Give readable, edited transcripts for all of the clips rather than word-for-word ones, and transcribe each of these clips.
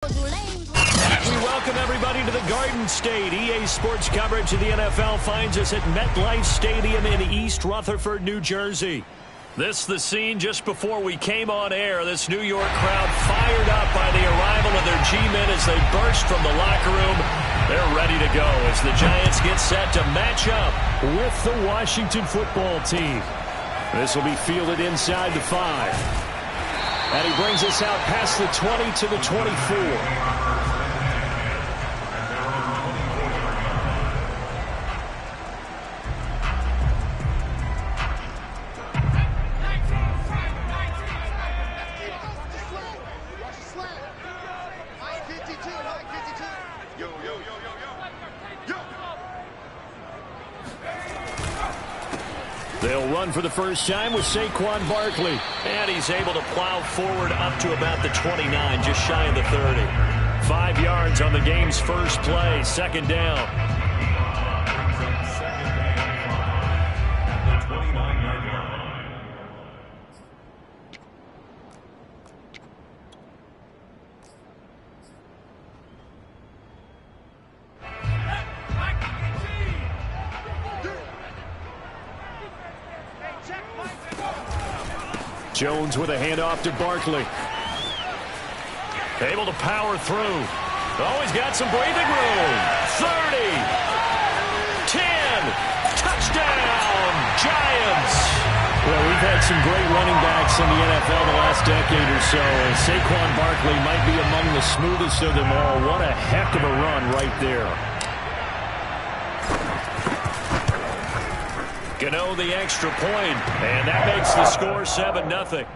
We welcome everybody to the Garden State. EA Sports coverage of the NFL finds us at MetLife Stadium in East Rutherford, New Jersey. This the scene just before we came on air. This New York crowd fired up by the arrival of their G-men as they burst from the locker room. They're ready to go as the Giants get set to match up with the Washington football team. This will be fielded inside the 5. And he brings us out past the 20 to the 24. They'll run for the first time with Saquon Barkley. And he's able to plow forward up to about the 29, just shy of the 30. 5 yards on the game's first play, second down. Jones with a handoff to Barkley. Able to power through. Oh, he's got some breathing room. 30. 10. Touchdown, Giants. Well, we've had some great running backs in the NFL the last decade or so. And Saquon Barkley might be among the smoothest of them all. What a heck of a run right there. Gano the extra point, and that makes the score 7-0.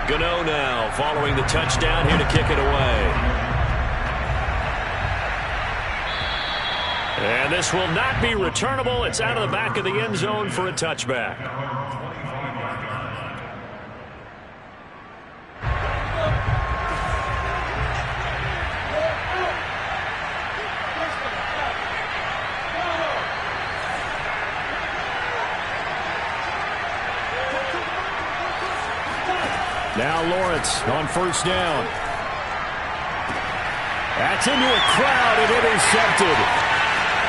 Gano now following the touchdown here to kick it away. And this will not be returnable. It's out of the back of the end zone for a touchback. Now Lawrence on first down. That's into a crowd and intercepted.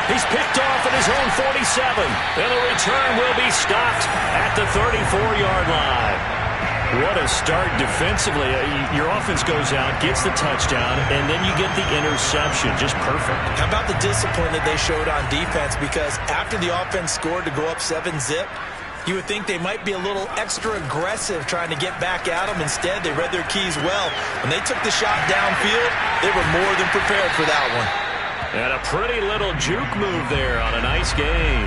He's picked off at his own 47. And the return will be stopped at the 34-yard line. What a start defensively. Your offense goes out, gets the touchdown, and then you get the interception. Just perfect. How about the discipline that they showed on defense? Because after the offense scored to go up 7-zip, you would think they might be a little extra aggressive trying to get back at them. Instead, they read their keys well. When they took the shot downfield, they were more than prepared for that one. And a pretty little juke move there on a nice game.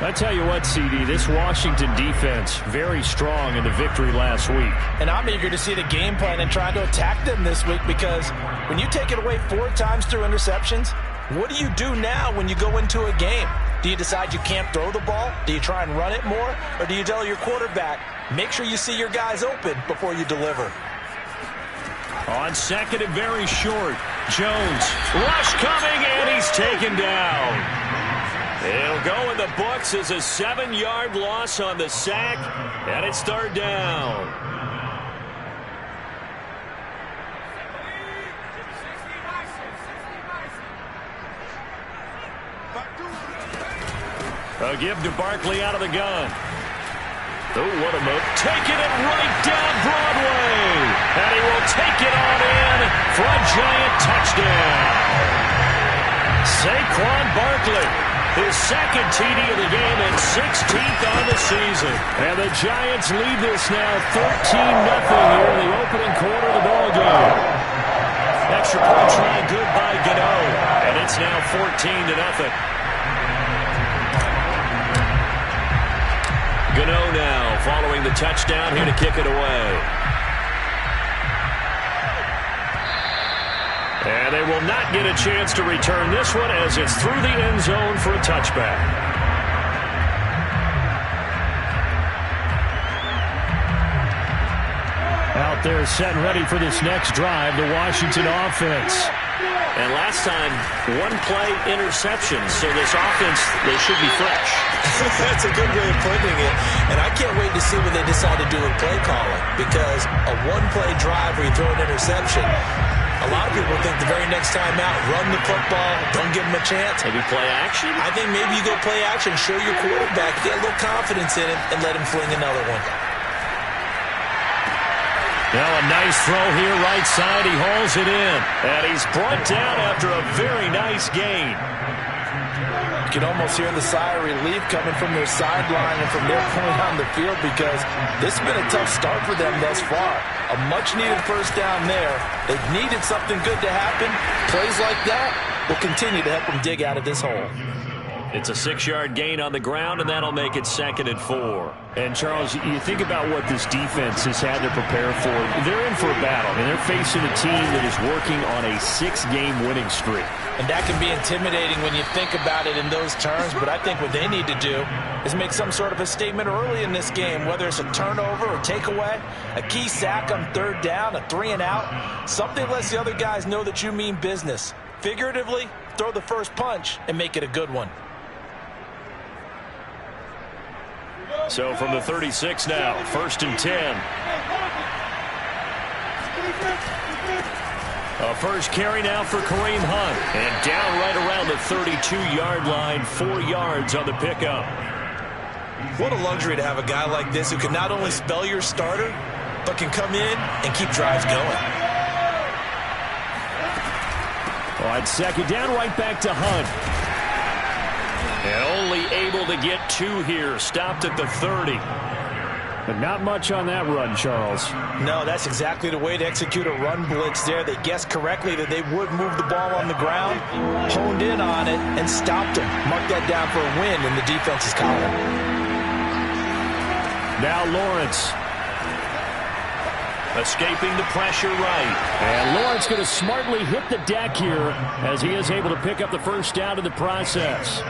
I tell you what, CD, this Washington defense, very strong in the victory last week. And I'm eager to see the game plan and try to attack them this week, because when you take it away 4 times through interceptions, what do you do now when you go into a game? Do you decide you can't throw the ball? Do you try and run it more? Or do you tell your quarterback, make sure you see your guys open before you deliver? On second and very short, Jones. Rush coming, and he's taken down. It'll go in the books as a 7-yard loss on the sack, and it's third down. A give to Barkley out of the gun. Oh, what a move. Taking it right down Broadway. And he will take it on in for a Giant touchdown. Saquon Barkley, his second TD of the game and 16th on the season. And the Giants lead this now 13-0 here in the opening quarter of the ballgame. Extra point try good by Gano. And it's now 14-0. Gano now following the touchdown here to kick it away. And they will not get a chance to return this one as it's through the end zone for a touchback. Out there set and ready for this next drive, the Washington offense. And last time, one play interception. So this offense, they should be fresh. That's a good way of putting it. And I can't wait to see what they decide to do with play calling. Because a one-play drive where you throw an interception, a lot of people think the very next time out, run the football, don't give them a chance. Maybe play action? I think maybe you go play action, show your quarterback, get a little confidence in him, and let him fling another one. Now a nice throw here, right side. He hauls it in. And he's brought down after a very nice gain. You can almost hear the sigh of relief coming from their sideline and from their point on the field, because this has been a tough start for them thus far. A much-needed first down there. They've needed something good to happen. Plays like that will continue to help them dig out of this hole. It's a 6-yard gain on the ground, and that'll make it 2nd and 4. And, Charles, you think about what this defense has had to prepare for. They're in for a battle. I mean, they're facing a team that is working on a 6-game winning streak. And that can be intimidating when you think about it in those terms, but I think what they need to do is make some sort of a statement early in this game, whether it's a turnover or takeaway, a key sack on 3rd down, a 3-and-out, something lets the other guys know that you mean business. Figuratively, throw the first punch and make it a good one. So from the 36 now, 1st and 10. A first carry now for Kareem Hunt. And down right around the 32-yard line, 4 yards on the pickup. What a luxury to have a guy like this who can not only spell your starter, but can come in and keep drives going. All right, 2nd down, right back to Hunt. And only able to get 2 here. Stopped at the 30. But not much on that run, Charles. No, that's exactly the way to execute a run blitz there. They guessed correctly that they would move the ball on the ground, honed in on it, and stopped them. Mark that down for a win in the defense's column. Now Lawrence. Escaping the pressure right. And Lawrence going to smartly hit the deck here as he is able to pick up the first down in the process.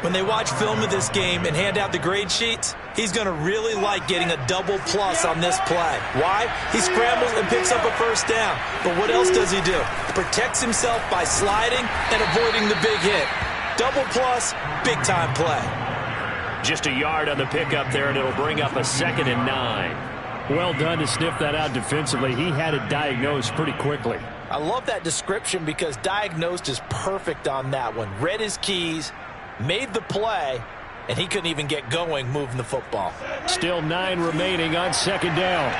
When they watch film of this game and hand out the grade sheets, he's going to really like getting a double plus on this play. Why? He scrambles and picks up a first down. But what else does he do? Protects himself by sliding and avoiding the big hit. Double plus, big-time play. Just a yard on the pickup there, and it'll bring up a 2nd and 9. Well done to sniff that out defensively. He had it diagnosed pretty quickly. I love that description because diagnosed is perfect on that one. Read his keys, made the play, and he couldn't even get going moving the football. Still 9 remaining on 2nd down.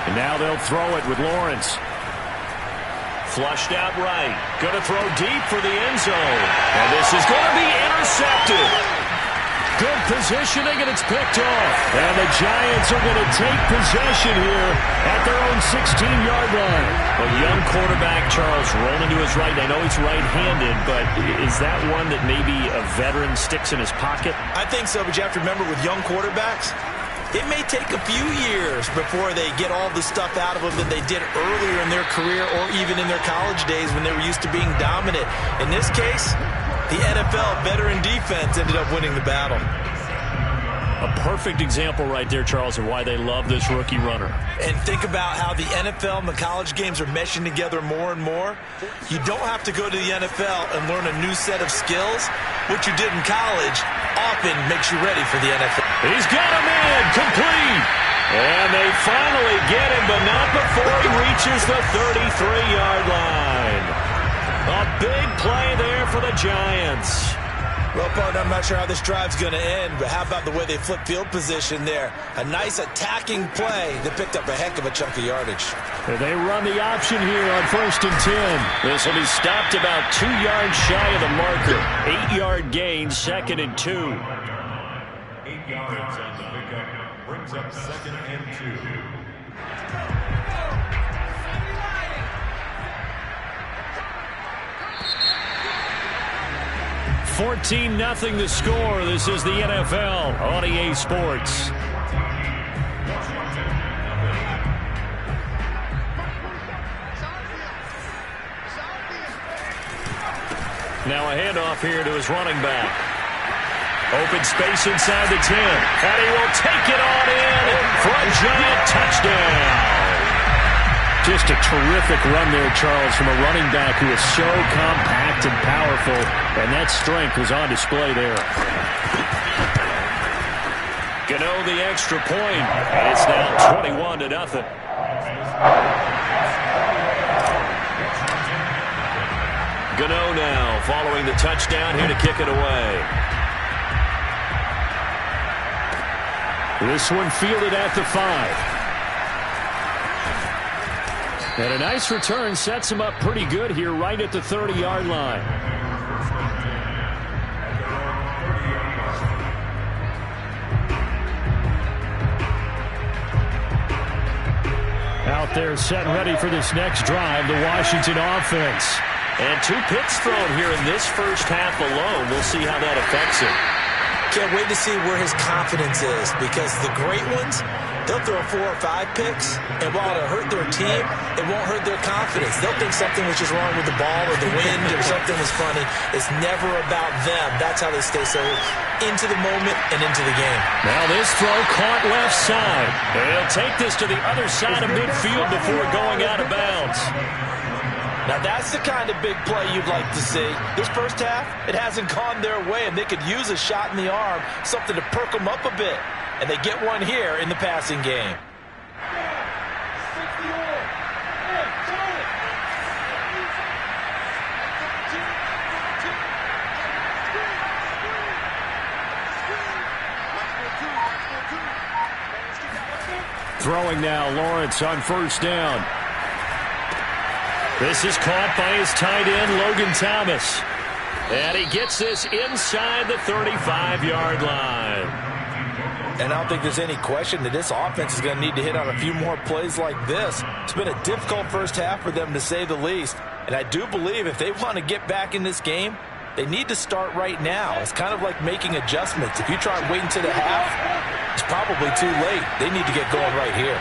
And now they'll throw it with Lawrence. Flushed out right. Going to throw deep for the end zone. And this is going to be intercepted. Good positioning, and it's picked off. And the Giants are going to take possession here at their own 16-yard line. A young quarterback, Charles, rolling to his right. I know he's right-handed, but is that one that maybe a veteran sticks in his pocket? I think so, but you have to remember with young quarterbacks, it may take a few years before they get all the stuff out of them that they did earlier in their career or even in their college days when they were used to being dominant. In this case, the NFL veteran defense ended up winning the battle. A perfect example right there, Charles, of why they love this rookie runner. And think about how the NFL and the college games are meshing together more and more. You don't have to go to the NFL and learn a new set of skills. What you did in college often makes you ready for the NFL. He's got him in, complete. And they finally get him, but not before he reaches the 33-yard line. A big play there for the Giants. Well, partner, I'm not sure how this drive's going to end, but how about the way they flip field position there? A nice attacking play that picked up a heck of a chunk of yardage. They run the option here on 1st and 10. This will be stopped about 2 yards shy of the marker. 8-yard gain, 2nd and 2. 8 yards on the pickup brings up 2nd and 2. 14-0 the score. This is the NFL on EA Sports. Now a handoff here to his running back. Open space inside the 10. And he will take it on in for a Giant touchdown. Just a terrific run there, Charles, from a running back who is so compact and powerful, and that strength was on display there. Gano the extra point, and it's now 21-0. Gano now following the touchdown here to kick it away. This one fielded at the 5. And a nice return sets him up pretty good here right at the 30-yard line. Out there set and ready for this next drive, the Washington offense. And 2 picks thrown here in this first half alone. We'll see how that affects him. Can't wait to see where his confidence is, because the great ones, they'll throw 4 or 5 picks, and while it'll hurt their team, it won't hurt their confidence. They'll think something was just wrong with the ball or the wind or something was funny. It's never about them. That's how they stay so into the moment and into the game. Now this throw caught left side. They'll take this to the other side of midfield before going out of bounds. Now that's the kind of big play you'd like to see. This first half, it hasn't gone their way, and they could use a shot in the arm, something to perk them up a bit. And they get one here in the passing game. Throwing now, Lawrence on first down. This is caught by his tight end, Logan Thomas. And he gets this inside the 35-yard line. And I don't think there's any question that this offense is going to need to hit on a few more plays like this. It's been a difficult first half for them, to say the least. And I do believe if they want to get back in this game, they need to start right now. It's kind of like making adjustments. If you try and wait until the half, it's probably too late. They need to get going right here.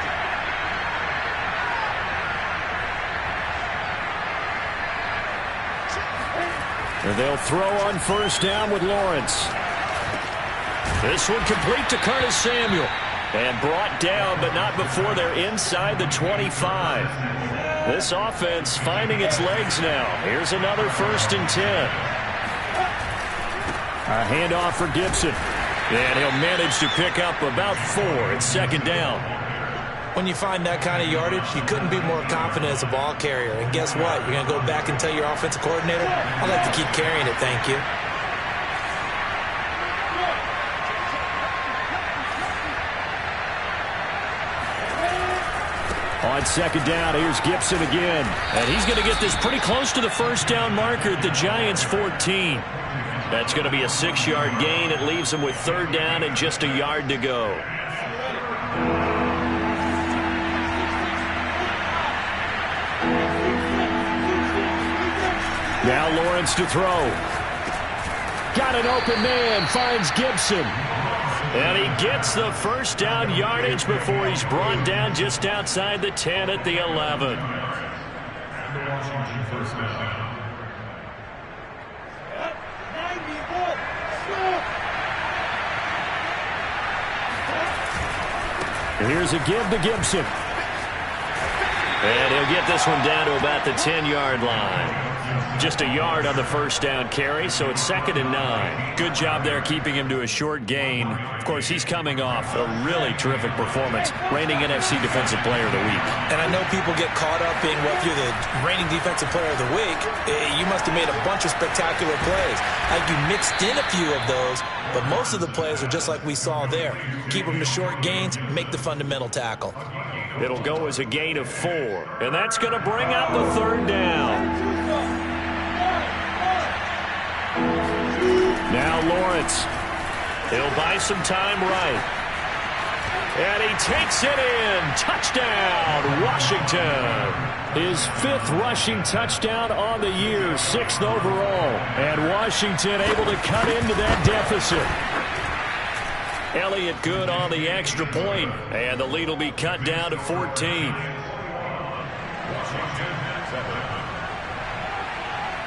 And they'll throw on first down with Lawrence. This one complete to Curtis Samuel. And brought down, but not before they're inside the 25. This offense finding its legs now. Here's another 1st and 10. A handoff for Gibson. And he'll manage to pick up about 4. It's 2nd down. When you find that kind of yardage, you couldn't be more confident as a ball carrier. And guess what? You're going to go back and tell your offensive coordinator, I'd like to keep carrying it, thank you. On 2nd down, here's Gibson again. And he's going to get this pretty close to the first down marker at the Giants' 14. That's going to be a 6-yard gain. It leaves him with 3rd down and just a yard to go. Now Lawrence to throw. Got an open man, finds Gibson. And he gets the first down yardage before he's brought down just outside the 10 at the 11. And the Washington first down. Here's a give to Gibson. And he'll get this one down to about the 10-yard line. Just a yard on the first down carry, so it's 2nd and 9. Good job there keeping him to a short gain. Of course, he's coming off a really terrific performance, reigning NFC Defensive Player of the Week. And I know people get caught up in, well, if you're the reigning Defensive Player of the Week, you must have made a bunch of spectacular plays. Like you mixed in a few of those, but most of the plays are just like we saw there. Keep them to short gains, make the fundamental tackle. It'll go as a gain of 4, and that's going to bring up the 3rd down. Now Lawrence. He'll buy some time right. And he takes it in. Touchdown, Washington. His 5th rushing touchdown on the year, 6th overall. And Washington able to cut into that deficit. Elliott good on the extra point, and the lead will be cut down to 14.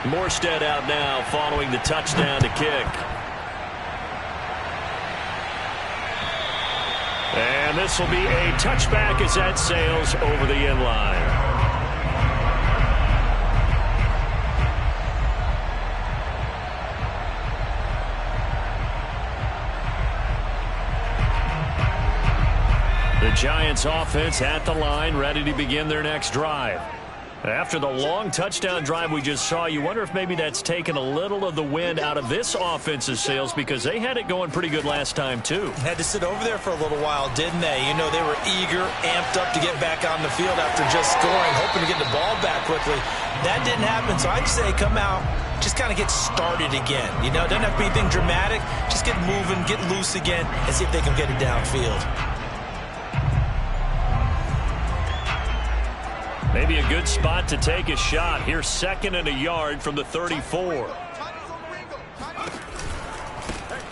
Morstead out now following the touchdown to kick. And this will be a touchback as that sails over the end line. The Giants offense at the line, ready to begin their next drive. After the long touchdown drive we just saw, you wonder if maybe that's taken a little of the wind out of this offense's sails, because they had it going pretty good last time too. Had to sit over there for a little while, didn't they? You know, they were eager, amped up to get back on the field after just scoring, hoping to get the ball back quickly. That didn't happen, so I'd say come out, just kind of get started again. You know, it doesn't have to be anything dramatic. Just get moving, get loose again, and see if they can get it downfield. Maybe a good spot to take a shot. Here's 2nd and a yard from the 34.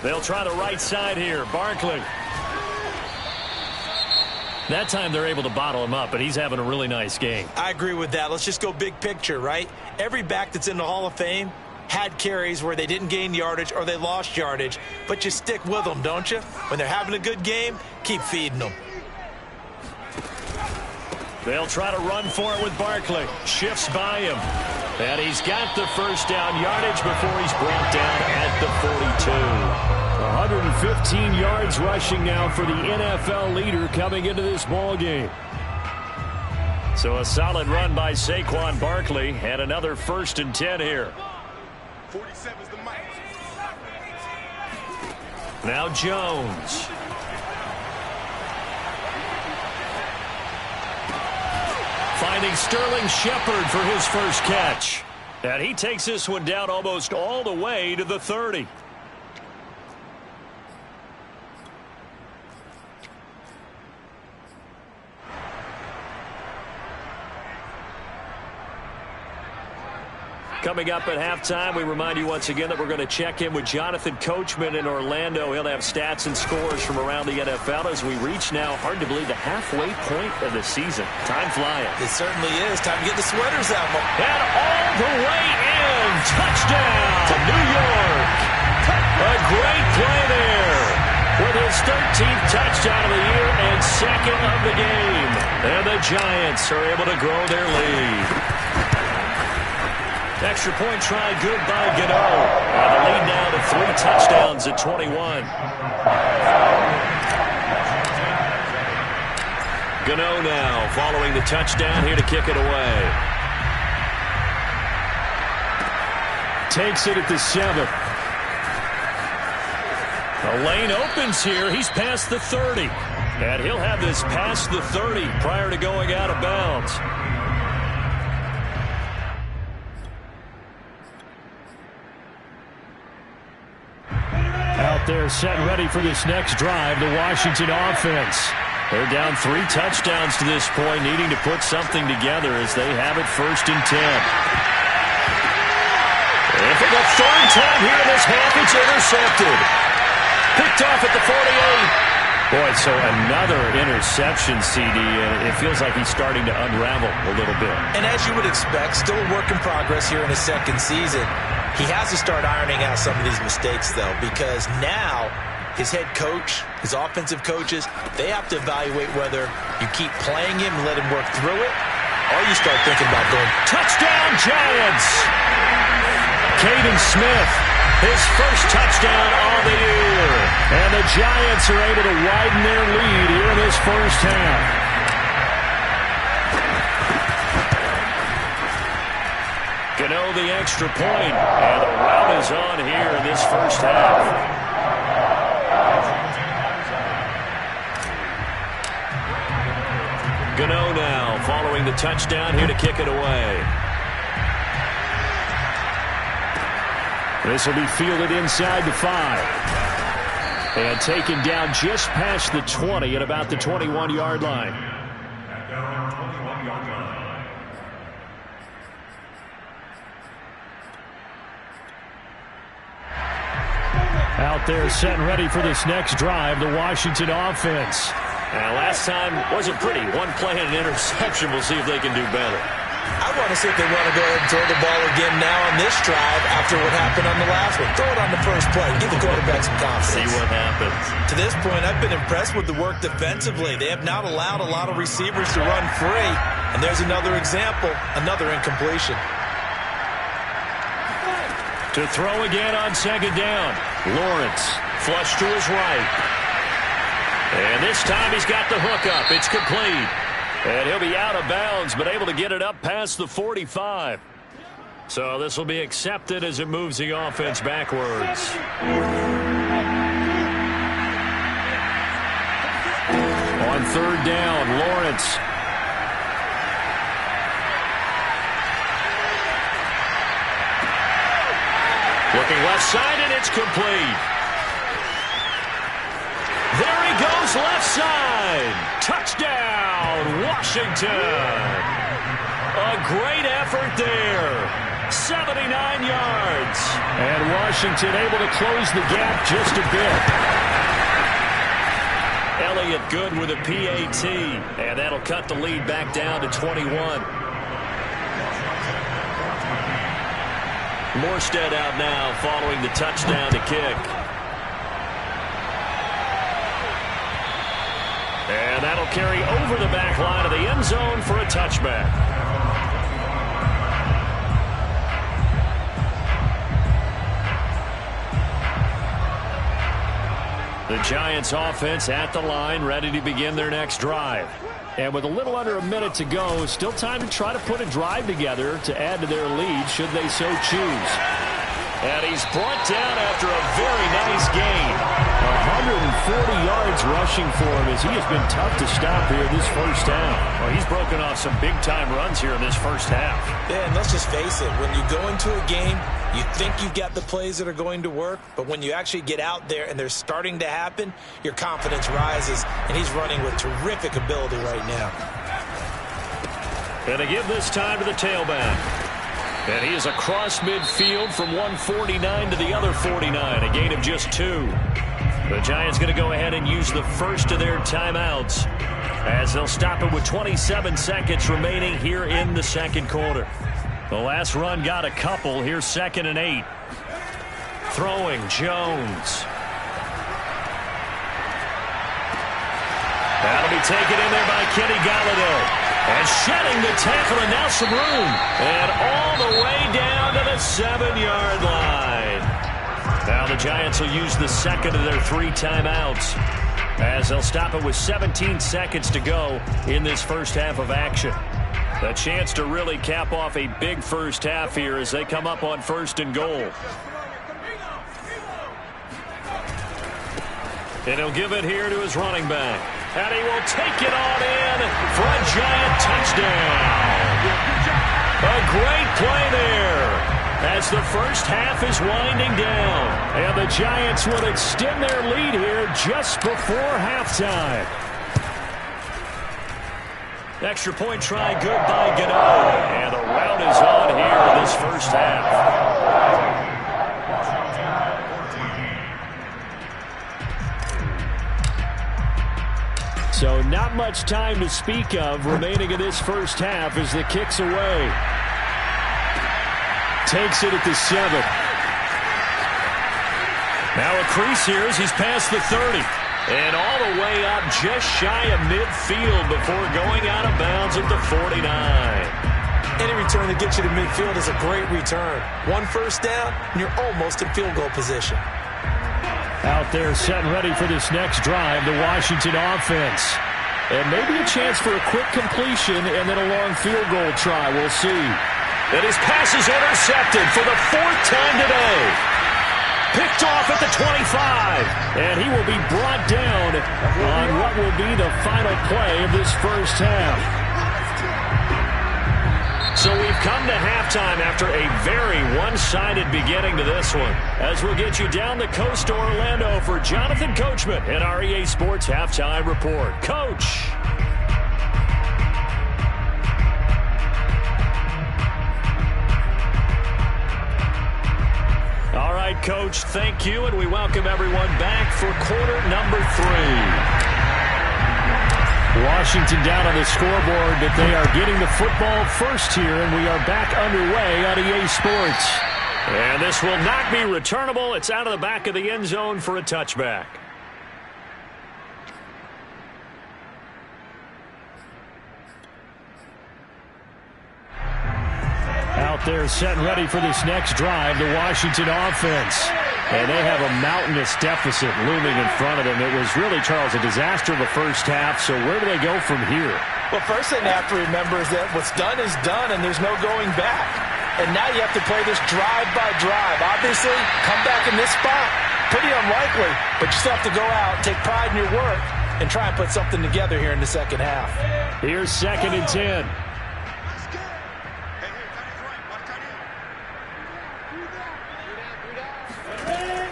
They'll try the right side here. Barkley. That time they're able to bottle him up, but he's having a really nice game. I agree with that. Let's just go big picture, right? Every back that's in the Hall of Fame had carries where they didn't gain yardage or they lost yardage, but you stick with them, don't you? When they're having a good game, keep feeding them. They'll try to run for it with Barkley. Shifts by him. And he's got the first down yardage before he's brought down at the 42. 115 yards rushing now for the NFL leader coming into this ball game. So a solid run by Saquon Barkley, and another 1st and 10 here. 47's the mic. Now Jones. Finding Sterling Shepard for his first catch. And he takes this one down almost all the way to the 30. Coming up at halftime, we remind you once again that we're going to check in with Jonathan Coachman in Orlando. He'll have stats and scores from around the NFL as we reach now, hard to believe, the halfway point of the season. Time flying. It certainly is. Time to get the sweaters out. And all the way in. Touchdown to New York. A great play there with his 13th touchdown of the year and 2nd of the game. And the Giants are able to grow their lead. Extra point try good by Gano. And the lead now to 3 touchdowns at 21. Gano now following the touchdown here to kick it away. Takes it at the 7. The lane opens here. He's past the 30. And he'll have this past the 30 prior to going out of bounds. Out there set and ready for this next drive, the Washington offense. They're down 3 touchdowns to this point, needing to put something together as they have it 1st and 10. And for the 3rd time here in this half, it's intercepted. Picked off at the 48. Boy, so another interception, CD, and it feels like he's starting to unravel a little bit. And as you would expect, still a work in progress here in his 2nd season. He has to start ironing out some of these mistakes, though, because now his head coach, his offensive coaches, they have to evaluate whether you keep playing him and let him work through it, or you start thinking about going, touchdown Giants! Caden Smith, his first touchdown of the year. And the Giants are able to widen their lead here in this first half. Gano the extra point, and the rout is on here in this first half. Gano now following the touchdown here to kick it away. This will be fielded inside the 5. And taken down just past the 20 at about the 21-yard line. Out there set and ready for this next drive, the Washington offense. Last time wasn't pretty. 1 play and an interception. We'll see if they can do better. I want to see if they want to go ahead and throw the ball again now on this drive after what happened on the last one. Throw it on the first play. Give the quarterback some confidence. See what happens. To this point, I've been impressed with the work defensively. They have not allowed a lot of receivers to run free. And there's another example, another incompletion. To throw again on 2nd down. Lawrence flush to his right. And this time he's got the hook up. It's complete. And he'll be out of bounds, but able to get it up past the 45. So this will be accepted as it moves the offense backwards. On third down, Lawrence. Looking left side, and it's complete. There he goes, left side. Touchdown, Washington. A great effort there. 79 yards. And Washington able to close the gap just a bit. Elliott good with a PAT. And that'll cut the lead back down to 21. Morstead out now following the touchdown to kick. And that'll carry over the back line of the end zone for a touchback. The Giants offense at the line, ready to begin their next drive. And with a little under a minute to go, still time to try to put a drive together to add to their lead should they so choose. And he's brought down after a very nice gain. 140 yards rushing for him as he has been tough to stop here this first half. Well, he's broken off some big-time runs here in this first half. Yeah, and let's just face it. When you go into a game, you think you've got the plays that are going to work, but when you actually get out there and they're starting to happen, your confidence rises, and he's running with terrific ability right now. And they give this time to the tailback. And he is across midfield from 149 to the other 49, a gain of just 2. The Giants going to go ahead and use the first of their timeouts as they'll stop it with 27 seconds remaining here in the second quarter. The last run got a couple. Here's 2nd and 8. Throwing Jones. That'll be taken in there by Kenny Golladay. And shedding the tackle, and now some room. And all the way down to the 7-yard line. Now the Giants will use the second of their 3 timeouts as they'll stop it with 17 seconds to go in this first half of action. A chance to really cap off a big first half here as they come up on 1st and goal. And he'll give it here to his running back. And he will take it on in for a Giant touchdown. A great play there as the first half is winding down. And the Giants will extend their lead here just before halftime. Extra point try good by Gano. And the rout is on here in this first half. So not much time to speak of remaining in this first half as the kick's away. Takes it at the 7. Now a crease here as he's past the 30. And all the way up just shy of midfield before going out of bounds at the 49. Any return that gets you to midfield is a great return. 1 first down, and you're almost in field goal position. Out there set and ready for this next drive, the Washington offense. And maybe a chance for a quick completion and then a long field goal try. We'll see. And his pass is intercepted for the 4th time today. Picked off at the 25. And he will be brought down on what will be the final play of this first half. So we've come to halftime after a very one-sided beginning to this one. As we'll get you down the coast to Orlando for Jonathan Coachman and our EA Sports Halftime Report. Coach. All right, Coach, thank you, and we welcome everyone back for quarter number 3. Washington down on the scoreboard, but they are getting the football first here, and we are back underway on EA Sports. And this will not be returnable. It's out of the back of the end zone for a touchback. Out there set and ready for this next drive, the Washington offense. And they have a mountainous deficit looming in front of them. It was really, Charles, a disaster of the first half. So where do they go from here? Well, first thing they have to remember is that what's done is done, and there's no going back. And now you have to play this drive by drive. Obviously, come back in this spot, pretty unlikely, but you still have to go out, take pride in your work, and try and put something together here in the second half. Here's 2nd and 10.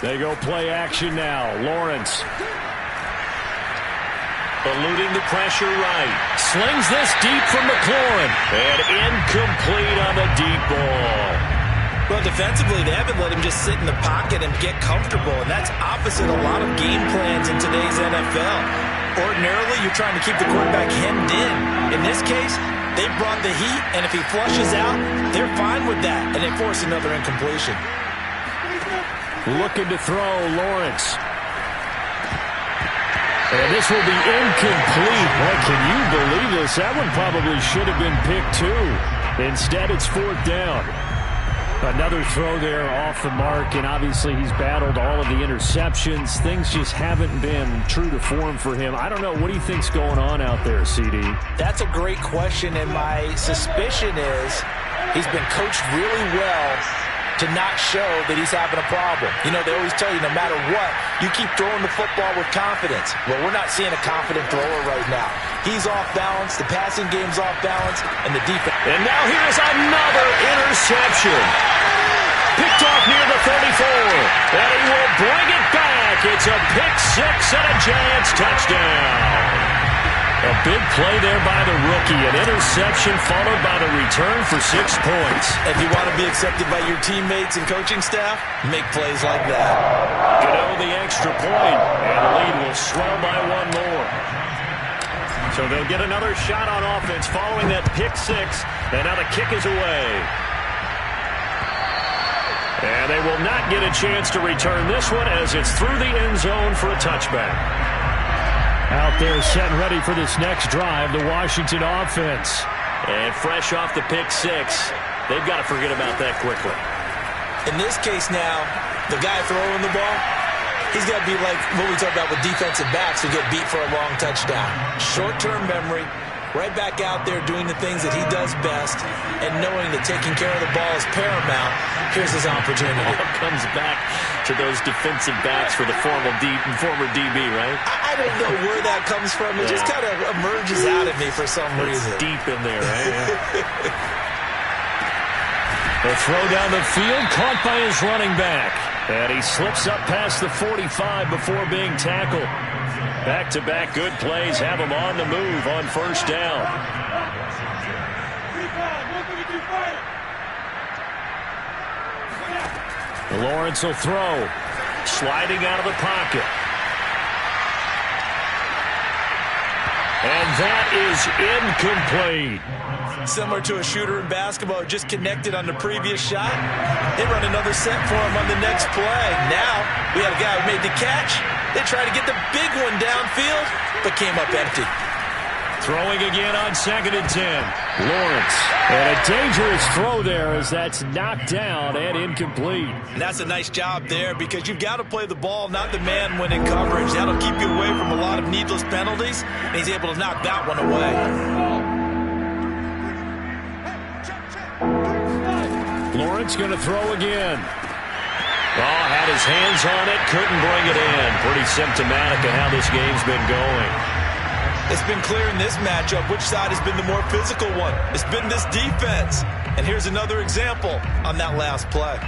They go play action now. Lawrence. Eluding the pressure right. Slings this deep from McLaurin. And incomplete on the deep ball. Well, defensively, they haven't let him just sit in the pocket and get comfortable, and that's opposite a lot of game plans in today's NFL. Ordinarily, you're trying to keep the quarterback hemmed in. In this case, they brought the heat, and if he flushes out, they're fine with that, and they force another incompletion. Looking to throw, Lawrence. And this will be incomplete. Boy, can you believe this? That one probably should have been picked too. Instead, it's 4th down. Another throw there off the mark, and obviously he's battled all of the interceptions. Things just haven't been true to form for him. I don't know. What do you think's going on out there, CD? That's a great question, and my suspicion is he's been coached really well to not show that he's having a problem. You know, they always tell you no matter what, you keep throwing the football with confidence. Well, we're not seeing a confident thrower right now. He's off balance, the passing game's off balance, and the defense. And now here's another interception. Picked off near the 34. And he will bring it back. It's a pick 6 and a Giants touchdown. A big play there by the rookie. An interception followed by the return for 6 points. If you want to be accepted by your teammates and coaching staff, make plays like that. The extra point, and the lead will swell by 1 more. So they'll get another shot on offense following that pick 6, and now the kick is away. And they will not get a chance to return this one as it's through the end zone for a touchback. Out there set and ready for this next drive, the Washington offense. And fresh off the pick 6, they've got to forget about that quickly. In this case now, the guy throwing the ball, he's got to be like what we talk about with defensive backs who get beat for a long touchdown. Short-term memory, right back out there doing the things that he does best, and knowing that taking care of the ball is paramount. Here's his opportunity. It all comes back to those defensive backs for the former DB, right? I don't know where that comes from. It just kind of emerges out of me for some reason. It's deep in there, right? The throw down the field, caught by his running back. And he slips up past the 45 before being tackled. Back-to-back good plays have him on the move on 1st down. Lawrence will throw. Sliding out of the pocket. And that is incomplete. Similar to a shooter in basketball who just connected on the previous shot. They run another set for him on the next play. Now we have a guy who made the catch. They tried to get the big one downfield, but came up empty. Throwing again on 2nd and 10. Lawrence. And a dangerous throw there as that's knocked down and incomplete. And that's a nice job there because you've got to play the ball, not the man when in coverage. That'll keep you away from a lot of needless penalties, and he's able to knock that one away. Lawrence going to throw again. Oh, had his hands on it, couldn't bring it in. Pretty symptomatic of how this game's been going. It's been clear in this matchup which side has been the more physical one. It's been this defense. And here's another example on that last play.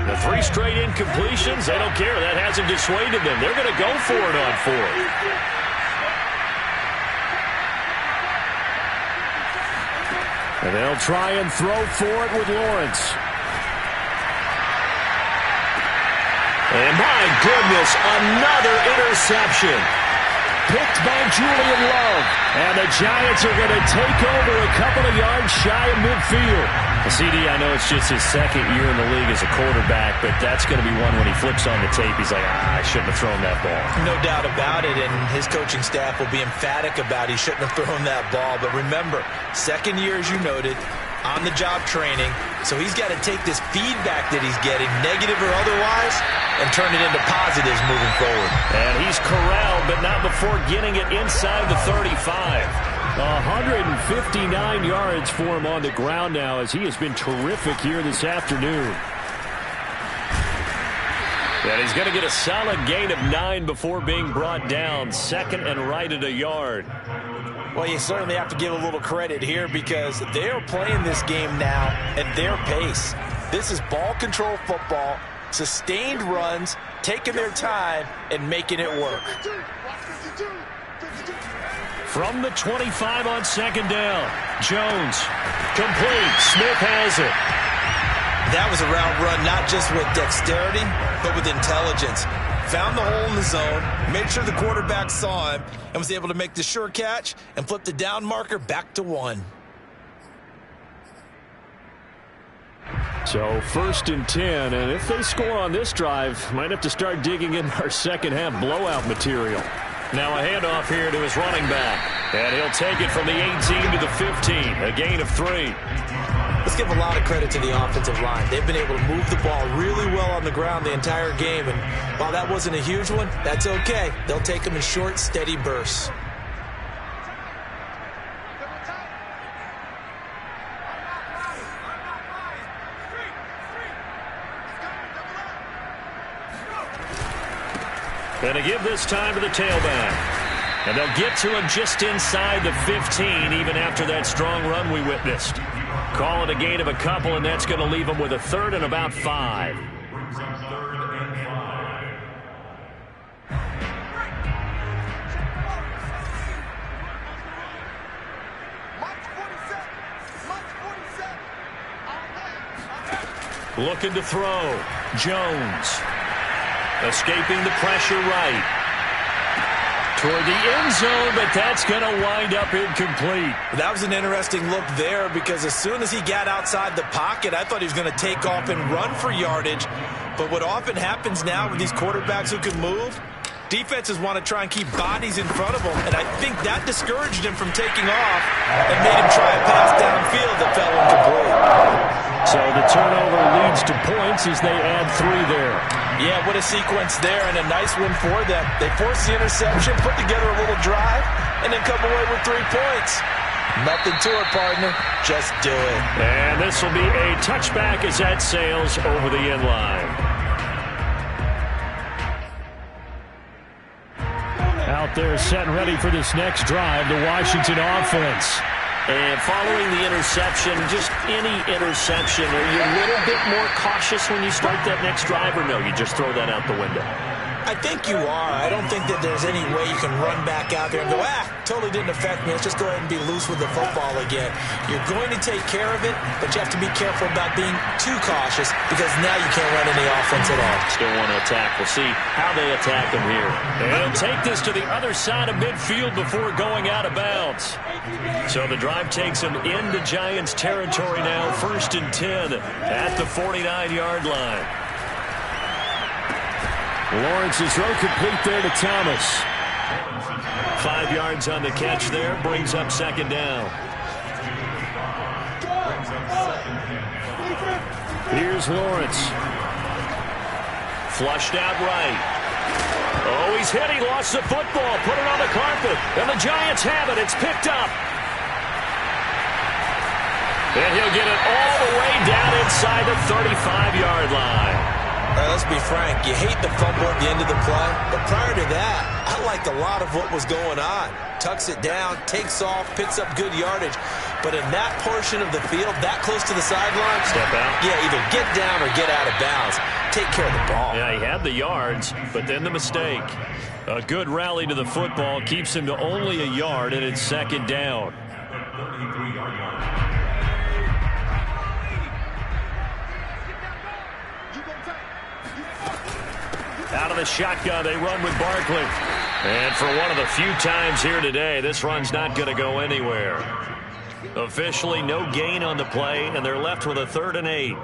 The 3 straight incompletions, they don't care. That hasn't dissuaded them. They're going to go for it on 4th. And they'll try and throw for it with Lawrence. And my goodness, another interception. Picked by Julian Love. And the Giants are going to take over a couple of yards shy of midfield. CD, I know it's just his second year in the league as a quarterback, but that's going to be one when he flips on the tape, he's like, I shouldn't have thrown that ball. No doubt about it, and his coaching staff will be emphatic about he shouldn't have thrown that ball. But remember, second year, as you noted, on-the-job training, so he's got to take this feedback that he's getting, negative or otherwise, and turn it into positives moving forward. And he's corralled, but not before getting it inside the 35. 159 yards for him on the ground now, as he has been terrific here this afternoon. And he's going to get a solid gain of 9 before being brought down. Second and right at a yard. Well, you certainly have to give a little credit here because they are playing this game now at their pace. This is ball control football, sustained runs, taking their time, and making it work. From the 25 on second down. Jones, complete. Smith has it. That was a route run, not just with dexterity, but with intelligence. Found the hole in the zone, made sure the quarterback saw him, and was able to make the sure catch and flip the down marker back to 1. So 1st and 10, and if they score on this drive, might have to start digging in our second half blowout material. Now a handoff here to his running back, and he'll take it from the 18 to the 15, a gain of 3. Let's give a lot of credit to the offensive line. They've been able to move the ball really well on the ground the entire game, and while that wasn't a huge one, that's okay. They'll take them in short, steady bursts. And to give this time to the tailback. And they'll get to him just inside the 15, even after that strong run we witnessed. Call it a gain of a couple, and that's going to leave him with a 3rd and about 5. Brings up 3rd and 5. Looking to throw. Jones. Escaping the pressure right. Toward the end zone, but that's going to wind up incomplete. That was an interesting look there because as soon as he got outside the pocket, I thought he was going to take off and run for yardage. But what often happens now with these quarterbacks who can move, defenses want to try and keep bodies in front of them, and I think that discouraged him from taking off and made him try a pass downfield that fell incomplete. So the turnover leads to points as they add 3 there. Yeah, what a sequence there, and a nice one for them. They force the interception, put together a little drive, and then come away with 3 points. Nothing to it, partner. Just do it. And this will be a touchback as that sails over the end line. Out there set and ready for this next drive, the Washington offense. And following the interception, just any interception, are you a little bit more cautious when you start that next drive, or no, you just throw that out the window? I think you are. I don't think that there's any way you can run back out there and go, totally didn't affect me. Let's just go ahead and be loose with the football again. You're going to take care of it, but you have to be careful about being too cautious because now you can't run any offense at all. Still want to attack. We'll see how they attack him here. They'll take this to the other side of midfield before going out of bounds. So the drive takes him into Giants territory now, 1st and 10 at the 49-yard line. Lawrence's throw complete there to Thomas. 5 yards on the catch there, brings up 2nd down. Here's Lawrence. Flushed out right. Oh, he's hit. He lost the football. Put it on the carpet. And the Giants have it. It's picked up. And he'll get it all the way down inside the 35-yard line. Let's be frank. You hate the fumble at the end of the play. But prior to that, I liked a lot of what was going on. Tucks it down, takes off, picks up good yardage. But in that portion of the field, that close to the sideline, step out. Yeah, either get down or get out of bounds. Take care of the ball. Yeah, he had the yards, but then the mistake. A good rally to the football keeps him to only a yard, and it's 2nd down. Out of the shotgun, they run with Barkley. And for one of the few times here today, this run's not going to go anywhere. Officially no gain on the play, and they're left with a 3rd and 8.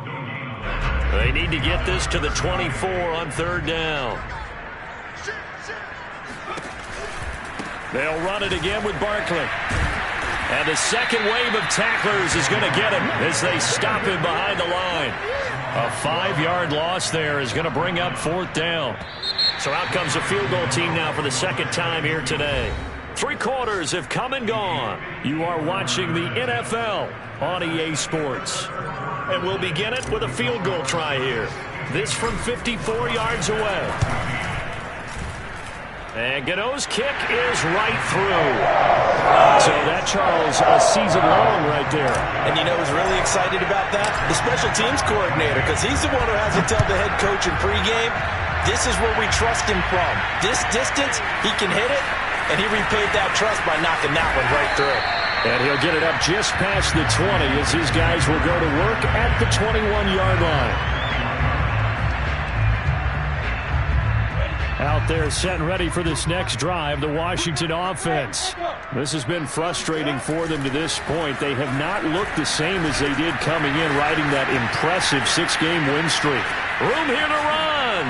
They need to get this to the 24 on 3rd down. They'll run it again with Barkley. And the second wave of tacklers is going to get him as they stop him behind the line. A 5-yard loss there is going to bring up 4th down. So out comes a field goal team now for the second time here today. 3 quarters have come and gone. You are watching the NFL on EA Sports. And we'll begin it with a field goal try here. This from 54 yards away. And Gano's kick is right through. So that, Charles, a season long right there. And you know who's really excited about that? The special teams coordinator, because he's the one who has to tell the head coach in pregame, this is where we trust him from. This distance, he can hit it, and he repaid that trust by knocking that one right through. And he'll get it up just past the 20 as his guys will go to work at the 21-yard line. Out there set and ready for this next drive, the Washington offense. This has been frustrating for them to this point. They have not looked the same as they did coming in, riding that impressive 6-game win streak. Room here to run.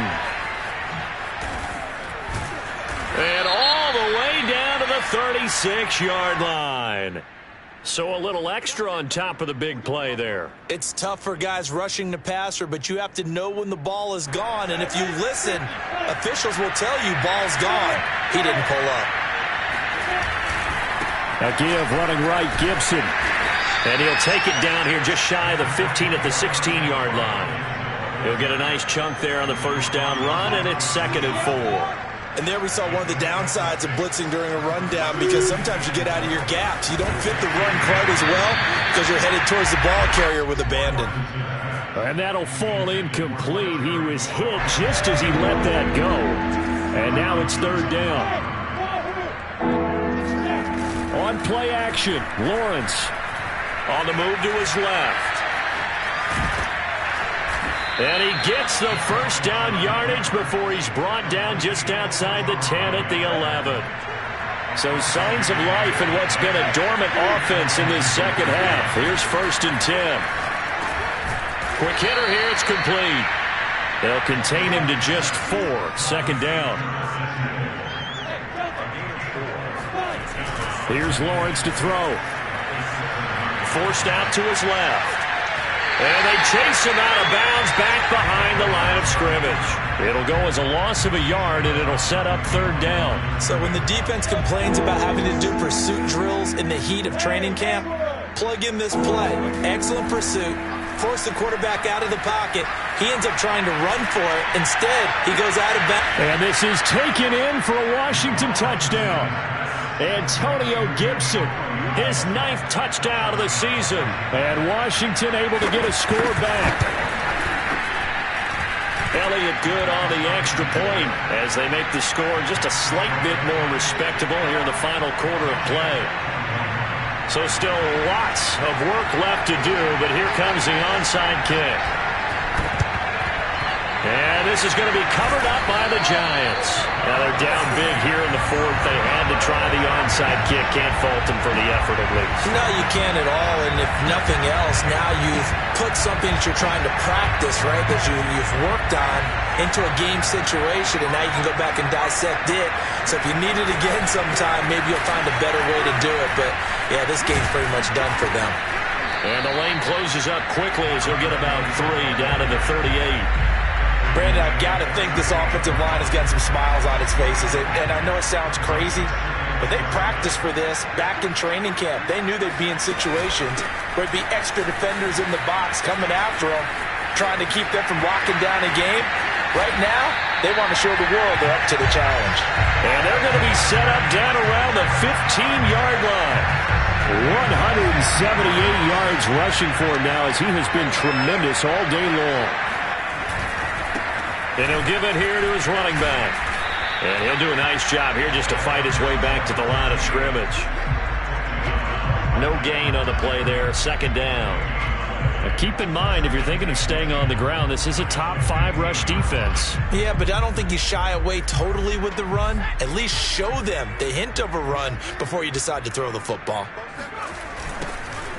And all the way down to the 36-yard line. So a little extra on top of the big play there. It's tough for guys rushing the passer, but you have to know when the ball is gone. And if you listen, officials will tell you ball's gone. He didn't pull up. A give running right, Gibson. And he'll take it down here just shy of the 15 at the 16-yard line. He'll get a nice chunk there on the first down run, and it's 2nd and 4. And there we saw one of the downsides of blitzing during a rundown, because sometimes you get out of your gaps. You don't fit the run quite as well because you're headed towards the ball carrier with abandon. And that'll fall incomplete. He was hit just as he let that go. And now it's 3rd down. On play action, Lawrence. On the move to his left. And he gets the first down yardage before he's brought down just outside the 10 at the 11. So signs of life in what's been a dormant offense in this second half. Here's 1st and 10. Quick hitter here, it's complete. They'll contain him to just 4, 2nd down. Here's Lawrence to throw. Forced out to his left. And they chase him out of bounds back behind the line of scrimmage. It'll go as a loss of a yard, and it'll set up 3rd down. So when the defense complains about having to do pursuit drills in the heat of training camp, plug in this play. Excellent pursuit. Force the quarterback out of the pocket. He ends up trying to run for it. Instead, he goes out of bounds. And this is taken in for a Washington touchdown. Antonio Gibson, his 9th touchdown of the season. And Washington able to get a score back. Elliott good on the extra point as they make the score just a slight bit more respectable here in the final quarter of play. So still lots of work left to do, but here comes the onside kick. And this is going to be covered up by the Giants. Now they're down big here in the 4th. They had to try the onside kick. Can't fault them for the effort at least. No, you can't at all. And if nothing else, now you've put something that you're trying to practice, right, that you've worked on into a game situation, and now you can go back and dissect it. So if you need it again sometime, maybe you'll find a better way to do it. But, yeah, this game's pretty much done for them. And the lane closes up quickly as he'll get about 3 down to the 38. Brandon, I've got to think this offensive line has got some smiles on its faces. And I know it sounds crazy, but they practiced for this back in training camp. They knew they'd be in situations where there'd be extra defenders in the box coming after them, trying to keep them from locking down a game. Right now, they want to show the world they're up to the challenge. And they're going to be set up down around the 15-yard line. 178 yards rushing for him now as he has been tremendous all day long. And he'll give it here to his running back. And he'll do a nice job here just to fight his way back to the line of scrimmage. No gain on the play there, 2nd down. Now keep in mind, if you're thinking of staying on the ground, this is a top 5 rush defense. Yeah, but I don't think you shy away totally with the run. At least show them the hint of a run before you decide to throw the football.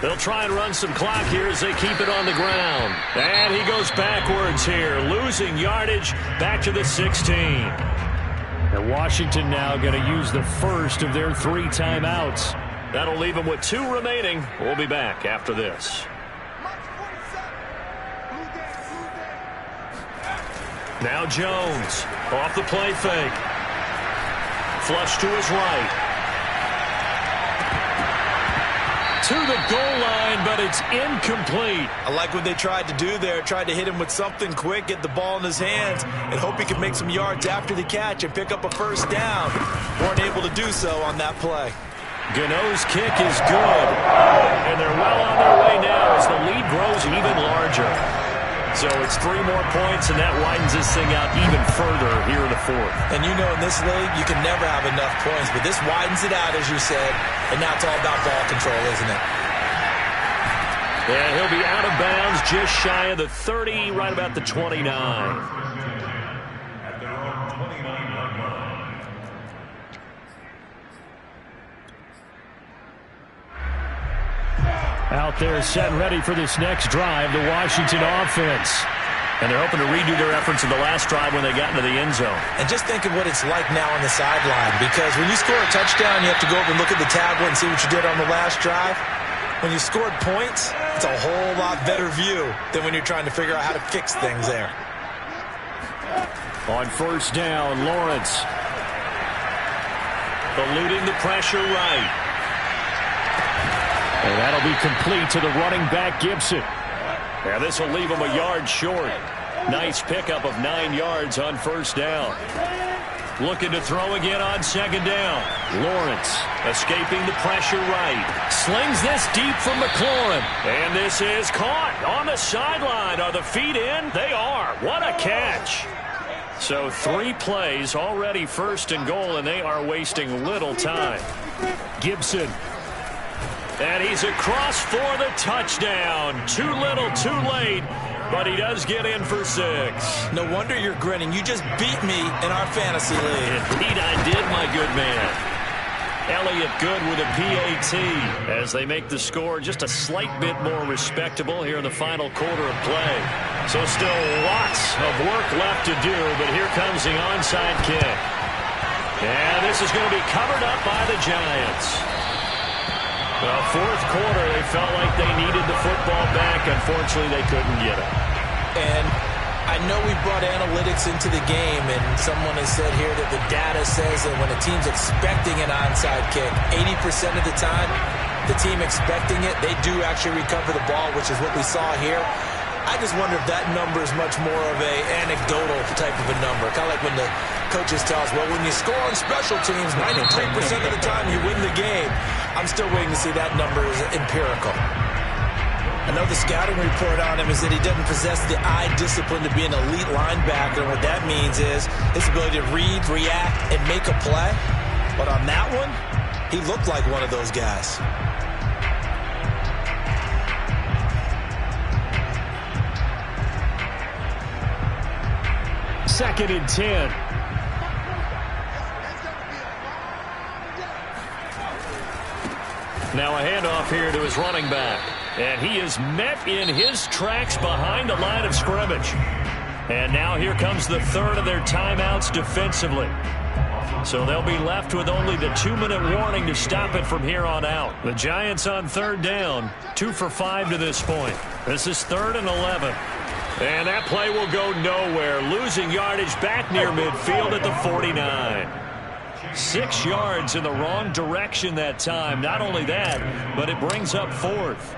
They'll try and run some clock here as they keep it on the ground. And he goes backwards here, losing yardage back to the 16. And Washington now going to use the first of their 3 timeouts. That'll leave them with 2 remaining. We'll be back after this. Now Jones off the play fake. Flush to his right. To the goal line, but it's incomplete. I like what they tried to do there. Tried to hit him with something quick, get the ball in his hands, and hope he could make some yards after the catch and pick up a first down. Weren't able to do so on that play. Gano's kick is good. And they're well on their way now as the lead grows even larger. So it's 3 more points, and that widens this thing out even further here in the 4th. And you know in this league, you can never have enough points, but this widens it out, as you said, and now it's all about ball control, isn't it? And he'll be out of bounds just shy of the 30, right about the 29. At their own 29-yard line. Out there set and ready for this next drive, the Washington offense. And they're hoping to redo their efforts in the last drive when they got into the end zone. And just think of what it's like now on the sideline, because when you score a touchdown, you have to go over and look at the tablet and see what you did on the last drive. When you scored points, it's a whole lot better view than when you're trying to figure out how to fix things there. On first down, Lawrence. Eluding the pressure right. And that'll be complete to the running back, Gibson. Yeah, this will leave him a yard short. Nice pickup of 9 yards on first down. Looking to throw again on second down. Lawrence escaping the pressure right. Slings this deep from McLaurin. And this is caught on the sideline. Are the feet in? They are. What a catch. So 3 plays already first and goal, and they are wasting little time. Gibson. And he's across for the touchdown. Too little, too late, but he does get in for 6. No wonder you're grinning. You just beat me in our fantasy league. Indeed I did, my good man. Elliott Good with a PAT as they make the score just a slight bit more respectable here in the final quarter of play. So still lots of work left to do, but here comes the onside kick. And this is going to be covered up by the Giants. Well, 4th quarter, they felt like they needed the football back. Unfortunately, they couldn't get it. And I know we brought analytics into the game, and someone has said here that the data says that when a team's expecting an onside kick, 80% of the time, the team expecting it, they do actually recover the ball, which is what we saw here. I just wonder if that number is much more of a anecdotal type of a number. Kind of like when the coaches tell us, well, when you score on special teams, 93% of the time you win the game. I'm still waiting to see that number is empirical. I know the scouting report on him is that he doesn't possess the eye discipline to be an elite linebacker. And what that means is his ability to read, react, and make a play. But on that one, he looked like one of those guys. Second and 10. Now a handoff here to his running back. And he is met in his tracks behind the line of scrimmage. And now here comes the 3rd of their timeouts defensively. So they'll be left with only the 2-minute warning to stop it from here on out. The Giants on 3rd down, 2 for 5 to this point. This is 3rd and 11. And that play will go nowhere, losing yardage back near midfield at the 49. 6 yards in the wrong direction that time. Not only that, but it brings up 4th.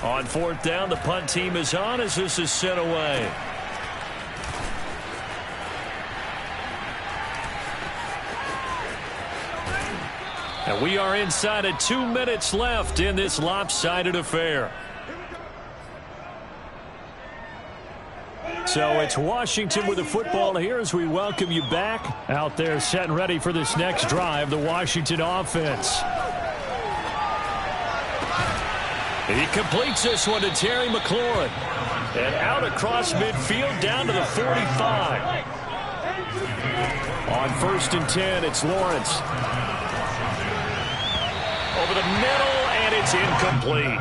On 4th down, the punt team is on as this is sent away. And we are inside of 2 minutes left in this lopsided affair. So it's Washington with the football here as we welcome you back. Out there set and ready for this next drive, the Washington offense. He completes this one to Terry McLaurin. And out across midfield down to the 45. On 1st and 10, it's Lawrence. Over the middle, and it's incomplete.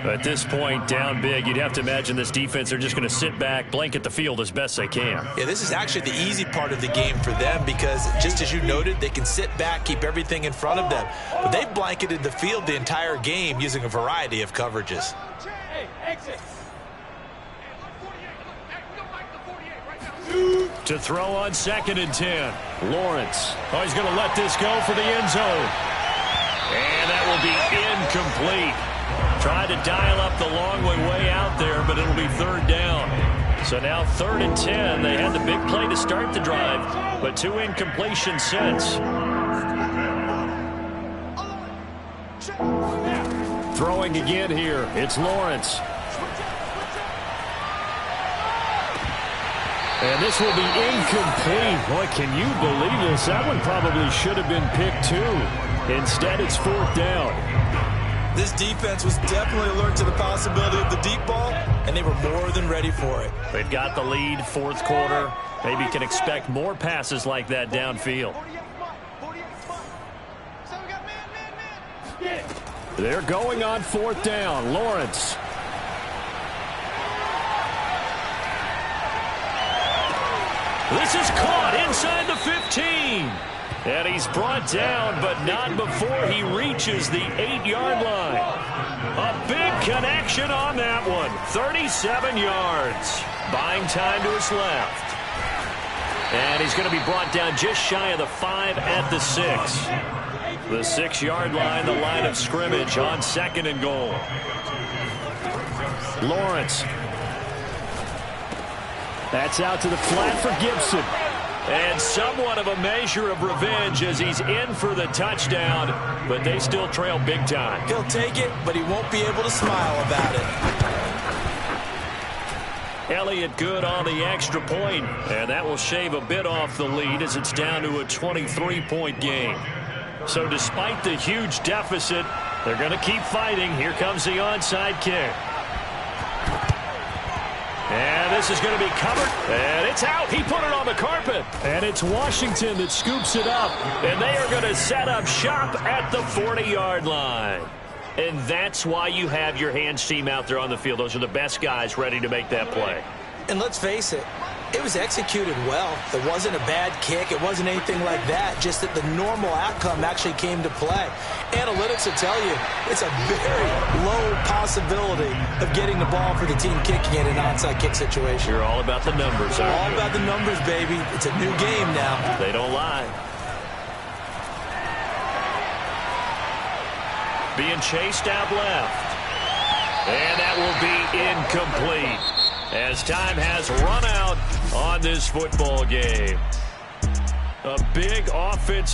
At this point, down big, you'd have to imagine this defense are just going to sit back, blanket the field as best they can. Yeah, this is actually the easy part of the game for them because, just as you noted, they can sit back, keep everything in front of them. But they've blanketed the field the entire game using a variety of coverages. To throw on 2nd and 10. Lawrence. Oh, he's going to let this go for the end zone. And that will be incomplete. Tried to dial up the long way out there, but it'll be 3rd down. So now 3rd and 10. They had the big play to start the drive, but 2 incompletions since. Throwing again here. It's Lawrence. And this will be incomplete. Boy, can you believe this? That one probably should have been picked too. Instead, it's 4th down. This defense was definitely alert to the possibility of the deep ball, and they were more than ready for it. They've got the lead, 4th quarter. Maybe can expect more passes like that downfield. They're going on 4th down. Lawrence. This is caught inside the 15. And he's brought down, but not before he reaches the 8-yard line. A big connection on that one. 37 yards. Buying time to his left. And he's going to be brought down just shy of the 5 at the 6. The 6-yard line, the line of scrimmage on 2nd and goal. Lawrence. That's out to the flat for Gibson. And somewhat of a measure of revenge as he's in for the touchdown, but they still trail big time. He'll take it, but he won't be able to smile about it. Elliott good on the extra point, and that will shave a bit off the lead as it's down to a 23-point game. So despite the huge deficit, they're going to keep fighting. Here comes the onside kick. And this is going to be covered, and it's out. He put it on the carpet. And it's Washington that scoops it up, and they are going to set up shop at the 40-yard line. And that's why you have your hands team out there on the field. Those are the best guys ready to make that play. And let's face it, it was executed well. It wasn't a bad kick. It wasn't anything like that. Just that the normal outcome actually came to play. Analytics will tell you it's a very low possibility of getting the ball for the team kicking in an onside kick situation. You're all about the numbers, aren't you? All about the numbers, baby. It's a new game now. They don't lie. Being chased out left. And that will be incomplete as time has run out on this football game. A big offensive